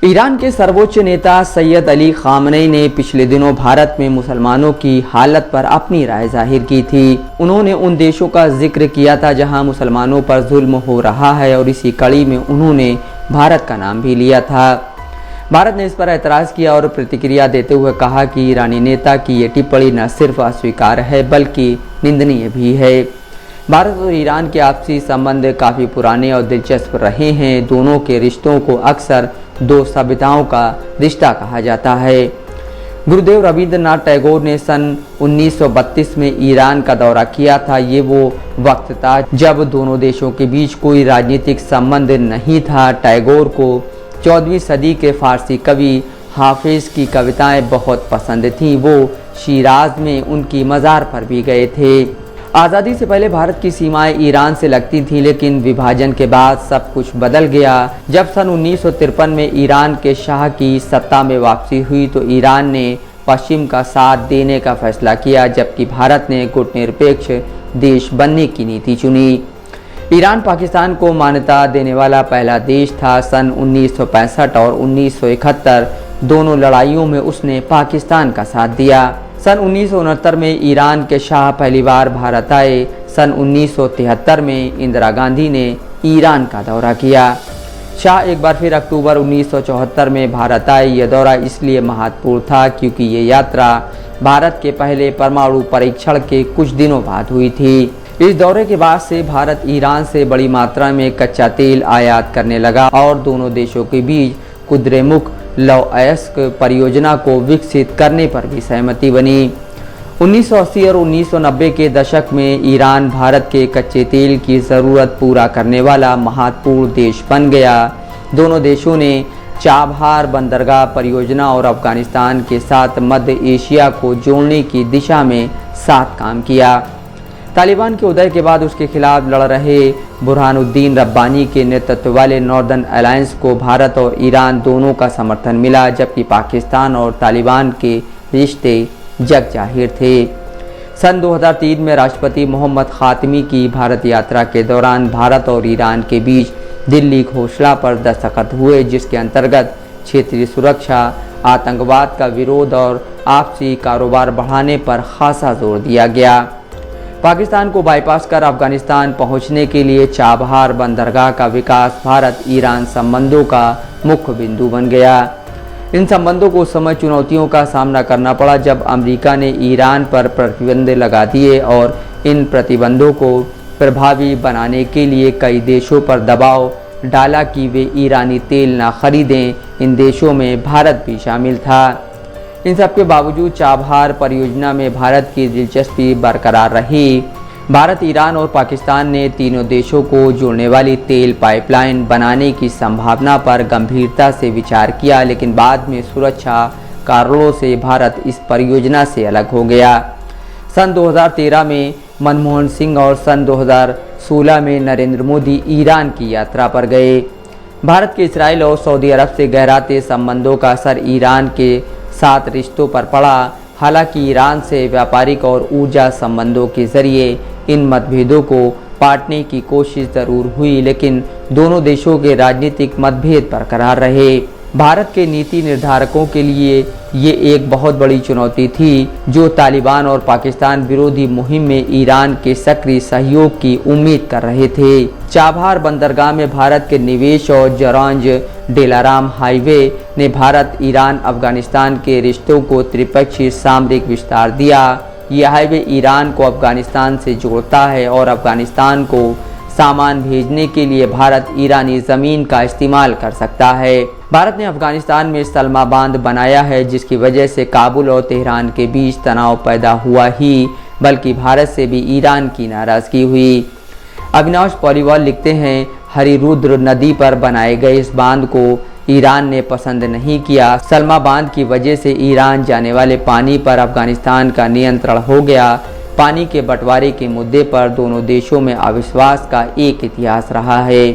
Iran के सर्वोच्च नेता सैयद अली खामनेई ने पिछले दिनों भारत में मुसलमानों की हालत पर अपनी राय जाहिर की थी। उन्होंने उन देशों का जिक्र किया था जहां मुसलमानों पर जुल्म हो रहा है और इसी कड़ी में उन्होंने भारत का नाम भी लिया था। भारत ने इस पर एतराज़ किया और प्रतिक्रिया देते हुए कहा कि ईरानी नेता की ये टिप्पणी न सिर्फ अस्वीकार्य है बल्कि निंदनीय भी है। भारत और ईरान के आपसी संबंध काफ़ी पुराने और दिलचस्प रहे हैं। दोनों के रिश्तों को अक्सर दो सभ्यताओं का रिश्ता कहा जाता है। गुरुदेव रविंद्रनाथ टैगोर ने सन 1932 में ईरान का दौरा किया था। ये वो वक्त था जब दोनों देशों के बीच कोई राजनीतिक संबंध नहीं था। टैगोर को 14वीं सदी के फारसी कवि हाफिज की कविताएं बहुत पसंद थीं। वो शिराज में उनकी मज़ार पर भी गए थे। आज़ादी से पहले भारत की सीमाएं ईरान से लगती थीं, लेकिन विभाजन के बाद सब कुछ बदल गया। जब सन 1953 में ईरान के शाह की सत्ता में वापसी हुई तो ईरान ने पश्चिम का साथ देने का फैसला किया, जबकि भारत ने गुटनिरपेक्ष देश बनने की नीति चुनी। ईरान पाकिस्तान को मान्यता देने वाला पहला देश था। सन 1965 और 1971 दोनों लड़ाइयों में उसने पाकिस्तान का साथ दिया। सन 1969 में ईरान के शाह पहली बार भारत आए। सन 1973 में इंदिरा गांधी ने ईरान का दौरा किया। शाह एक बार फिर अक्टूबर 1974 में भारत आए। यह दौरा इसलिए महत्वपूर्ण था क्योंकि ये यात्रा भारत के पहले परमाणु परीक्षण के कुछ दिनों बाद हुई थी। इस दौरे के बाद से भारत ईरान से बड़ी मात्रा में कच्चा तेल आयात करने लगा और दोनों देशों के बीच कुद्रेमुख लौह अयस्क परियोजना को विकसित करने पर भी सहमति बनी। 1980 और 1990 के दशक में ईरान भारत के कच्चे तेल की ज़रूरत पूरा करने वाला महत्वपूर्ण देश बन गया। दोनों देशों ने चाबहार बंदरगाह परियोजना और अफगानिस्तान के साथ मध्य एशिया को जोड़ने की दिशा में साथ काम किया। तालिबान के उदय के बाद उसके खिलाफ लड़ रहे बुरहानुद्दीन रब्बानी के नेतृत्व वाले नॉर्दर्न अलायंस को भारत और ईरान दोनों का समर्थन मिला, जबकि पाकिस्तान और तालिबान के रिश्ते जग जाहिर थे। सन 2003 में राष्ट्रपति मोहम्मद ख़ातिमी की भारत यात्रा के दौरान भारत और ईरान के बीच दिल्ली घोषणा पर दस्तखत हुए, जिसके अंतर्गत क्षेत्रीय सुरक्षा, आतंकवाद का विरोध और आपसी कारोबार बढ़ाने पर खासा जोर दिया गया। पाकिस्तान को बाईपास कर अफगानिस्तान पहुंचने के लिए चाबहार बंदरगाह का विकास भारत ईरान संबंधों का मुख्य बिंदु बन गया। इन संबंधों को उस समय चुनौतियों का सामना करना पड़ा जब अमेरिका ने ईरान पर प्रतिबंध लगा दिए और इन प्रतिबंधों को प्रभावी बनाने के लिए कई देशों पर दबाव डाला कि वे ईरानी तेल न खरीदें। इन देशों में भारत भी शामिल था। इन सब के बावजूद चाबहार परियोजना में भारत की दिलचस्पी बरकरार रही। भारत, ईरान और पाकिस्तान ने तीनों देशों को जोड़ने वाली तेल पाइपलाइन बनाने की संभावना पर गंभीरता से विचार किया, लेकिन बाद में सुरक्षा कारणों से भारत इस परियोजना से अलग हो गया। सन 2013 में मनमोहन सिंह और सन 2016 में नरेंद्र मोदी ईरान की यात्रा पर गए। भारत के इस्राइल और सऊदी अरब से गहराते संबंधों का असर ईरान के साथ रिश्तों पर पड़ा। हालांकि ईरान से व्यापारिक और ऊर्जा संबंधों के जरिए इन मतभेदों को पाटने की कोशिश जरूर हुई, लेकिन दोनों देशों के राजनीतिक मतभेद बरकरार रहे। भारत के नीति निर्धारकों के लिए ये एक बहुत बड़ी चुनौती थी, जो तालिबान और पाकिस्तान विरोधी मुहिम में ईरान के सक्रिय सहयोग की उम्मीद कर रहे थे। चाबहार बंदरगाह में भारत के निवेश और जरांज डेलाराम हाईवे ने भारत, ईरान, अफगानिस्तान के रिश्तों को त्रिपक्षीय सामरिक विस्तार दिया। यह हाईवे ईरान को अफगानिस्तान से जोड़ता है और अफगानिस्तान को सामान भेजने के लिए भारत ईरानी ज़मीन का इस्तेमाल कर सकता है। भारत ने अफगानिस्तान में सलमा बांध बनाया है, जिसकी वजह से काबुल और तेहरान के बीच तनाव पैदा हुआ ही, बल्कि भारत से भी ईरान की नाराज़गी हुई। अविनाश पॉलीवाल लिखते हैं, हरिरुद्र नदी पर बनाए गए इस बांध को ईरान ने पसंद नहीं किया। सलमा बांध की वजह से ईरान जाने वाले पानी पर अफगानिस्तान का नियंत्रण हो गया। पानी के बंटवारे के मुद्दे पर दोनों देशों में अविश्वास का एक इतिहास रहा है।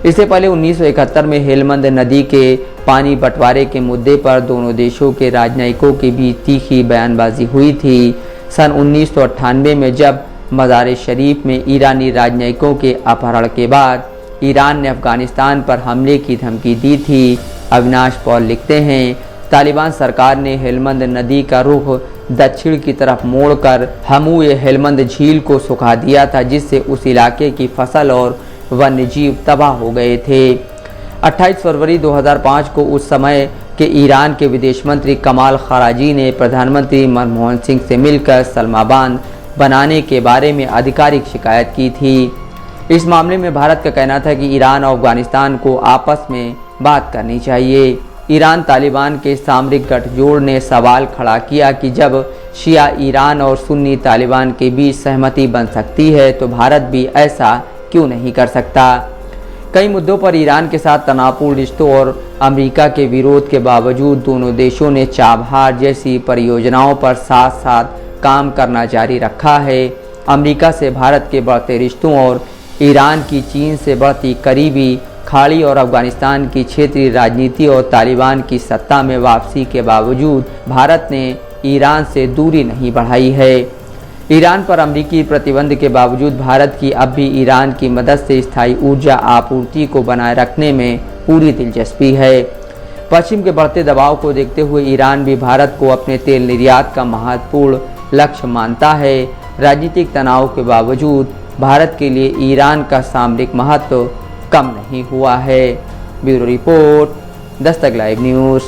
इससे पहले 1971 में हेलमंद नदी के पानी बंटवारे के मुद्दे पर दोनों देशों के राजनयिकों के बीच तीखी बयानबाजी हुई थी। सन 1998 में जब मज़ार शरीफ में ईरानी राजनयिकों के अपहरण के बाद ईरान ने अफगानिस्तान पर हमले की धमकी दी थी, अविनाश पॉल लिखते हैं, तालिबान सरकार ने हेलमंद नदी का रुख दक्षिण की तरफ मोड़कर हमूए हेलमंद झील को सुखा दिया था, जिससे उस इलाके की फसल और वन्यजीव तबाह हो गए थे। 28 फरवरी 2005 को उस समय के ईरान के विदेश मंत्री कमाल खराजी ने प्रधानमंत्री मनमोहन सिंह से मिलकर सलमा बांध बनाने के बारे में आधिकारिक शिकायत की थी। इस मामले में भारत का कहना था कि ईरान और अफगानिस्तान को आपस में बात करनी चाहिए। ईरान तालिबान के सामरिक गठजोड़ ने सवाल खड़ा किया कि जब शिया ईरान और सुन्नी तालिबान के बीच सहमति बन सकती है तो भारत भी ऐसा क्यों नहीं कर सकता। कई मुद्दों पर ईरान के साथ तनावपूर्ण रिश्तों और अमेरिका के विरोध के बावजूद दोनों देशों ने चाबहार जैसी परियोजनाओं पर साथ साथ काम करना जारी रखा है। अमेरिका से भारत के बढ़ते रिश्तों और ईरान की चीन से बढ़ती करीबी खाड़ी और अफगानिस्तान की क्षेत्रीय राजनीति और तालिबान की सत्ता में वापसी के बावजूद भारत ने ईरान से दूरी नहीं बढ़ाई है। ईरान पर अमेरिकी प्रतिबंध के बावजूद भारत की अब भी ईरान की मदद से स्थायी ऊर्जा आपूर्ति को बनाए रखने में पूरी दिलचस्पी है। पश्चिम के बढ़ते दबाव को देखते हुए ईरान भी भारत को अपने तेल निर्यात का महत्वपूर्ण लक्ष्य मानता है। राजनीतिक तनाव के बावजूद भारत के लिए ईरान का सामरिक महत्व कम नहीं हुआ है। Bureau report, Dastak live news.